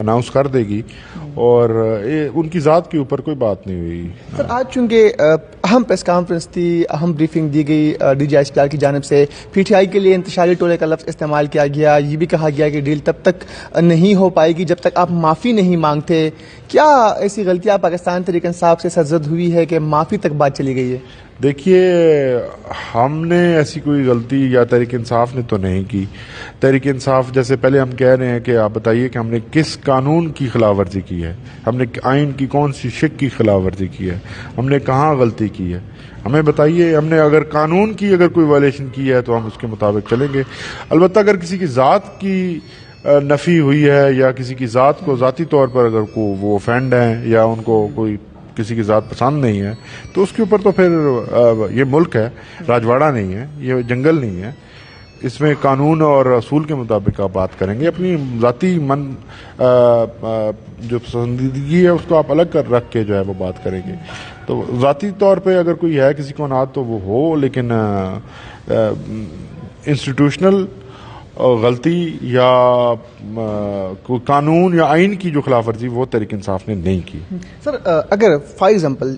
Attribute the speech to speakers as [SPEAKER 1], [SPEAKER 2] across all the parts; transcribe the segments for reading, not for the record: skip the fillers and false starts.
[SPEAKER 1] Announce کر دے گی، اور ان کی ذات کے اوپر کوئی بات نہیں ہوئی۔
[SPEAKER 2] سر آج چونکہ اہم پریس کانفرنس تھی، اہم بریفنگ دی گئی D G S P R کی جانب سے، پی ٹی آئی کے لیے انتشاری ٹولے کا لفظ استعمال کیا گیا، یہ بھی کہا گیا کہ ڈیل تب تک نہیں ہو پائے گی جب تک آپ معافی نہیں مانگتے۔ کیا ایسی غلطیاں پاکستان تحریک انصاف سے سرزد ہوئی ہے کہ معافی تک بات چلی گئی ہے؟
[SPEAKER 1] دیکھیے، ہم نے ایسی کوئی غلطی یا تحریک انصاف نے تو نہیں کی۔ تحریک انصاف جیسے پہلے ہم کہہ رہے ہیں کہ آپ بتائیے کہ ہم نے کس قانون کی خلاف ورزی کی ہے، ہم نے آئین کی کون سی شق کی خلاف ورزی کی ہے، ہم نے کہاں غلطی کی ہے، ہمیں بتائیے۔ ہم نے اگر قانون کی اگر کوئی وائلیشن کی ہے تو ہم اس کے مطابق چلیں گے۔ البتہ اگر کسی کی ذات کی نفی ہوئی ہے یا کسی کی ذات کو ذاتی طور پر اگر وہ افینڈ ہیں یا ان کو کوئی کسی کی ذات پسند نہیں ہے تو اس کے اوپر تو پھر یہ ملک ہے، راجواڑہ نہیں ہے، یہ جنگل نہیں ہے، اس میں قانون اور اصول کے مطابق آپ بات کریں گے۔ اپنی ذاتی جو پسندیدگی ہے اس کو آپ الگ رکھ کے جو ہے وہ بات کریں گے۔ تو ذاتی طور پہ اگر کوئی ہے کسی کو ناد تو وہ ہو، لیکن انسٹیٹیوشنل غلطی یا کوئی قانون یا آئین کی جو خلاف ورزی وہ تحریک انصاف نے نہیں کی۔
[SPEAKER 2] سر اگر فار ایگزامپل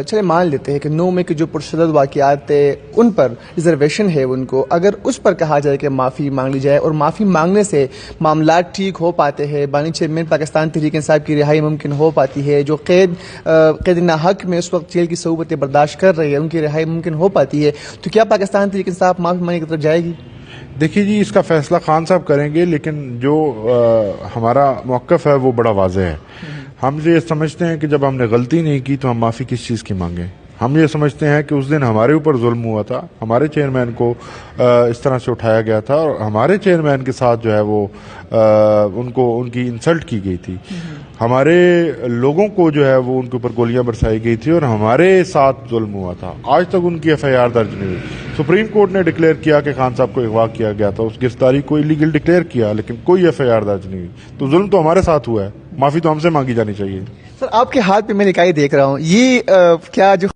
[SPEAKER 2] چلے مان لیتے ہیں کہ 9 مئی کے جو پرشدت واقعات تھے ان پر ریزرویشن ہے ان کو، اگر اس پر کہا جائے کہ معافی مانگ لی جائے اور معافی مانگنے سے معاملات ٹھیک ہو پاتے ہیں، بانی چیئرمین پاکستان تحریک انصاف کی رہائی ممکن ہو پاتی ہے، جو قید ناحق میں اس وقت جیل کی صعوبتیں برداشت کر رہے ہیں ان کی رہائی ممکن ہو پاتی ہے، تو کیا پاکستان تحریک انصاف معافی مانگنے کی طرف جائے گی؟
[SPEAKER 1] دیکھیے جی، اس کا فیصلہ خان صاحب کریں گے، لیکن جو ہمارا موقف ہے وہ بڑا واضح ہے۔ ہم یہ سمجھتے ہیں کہ جب ہم نے غلطی نہیں کی تو ہم معافی کس چیز کی مانگیں۔ ہم یہ سمجھتے ہیں کہ اس دن ہمارے اوپر ظلم ہوا تھا، ہمارے چیئرمین کو اس طرح سے اٹھایا گیا تھا اور ہمارے چیئرمین کے ساتھ جو ہے وہ ان کی انسلٹ کی گئی تھی، ہمارے لوگوں کو جو ہے وہ ان کے اوپر گولیاں برسائی گئی تھی اور ہمارے ساتھ ظلم ہوا تھا۔ آج تک ان کی ایف آئی آر درج نہیں ہوئی۔ سپریم کورٹ نے ڈکلیئر کیا کہ خان صاحب کو اغوا کیا گیا تھا، اس گرفتاری کو الیگل ڈکلیئر کیا، لیکن کوئی ایف آئی آر درج نہیں ہوئی۔ تو ظلم تو ہمارے ساتھ ہوا ہے، معافی تو ہم سے مانگی جانی چاہیے۔
[SPEAKER 2] سر آپ کے ہاتھ پہ میں نکاح دیکھ رہا ہوں، یہ کیا جو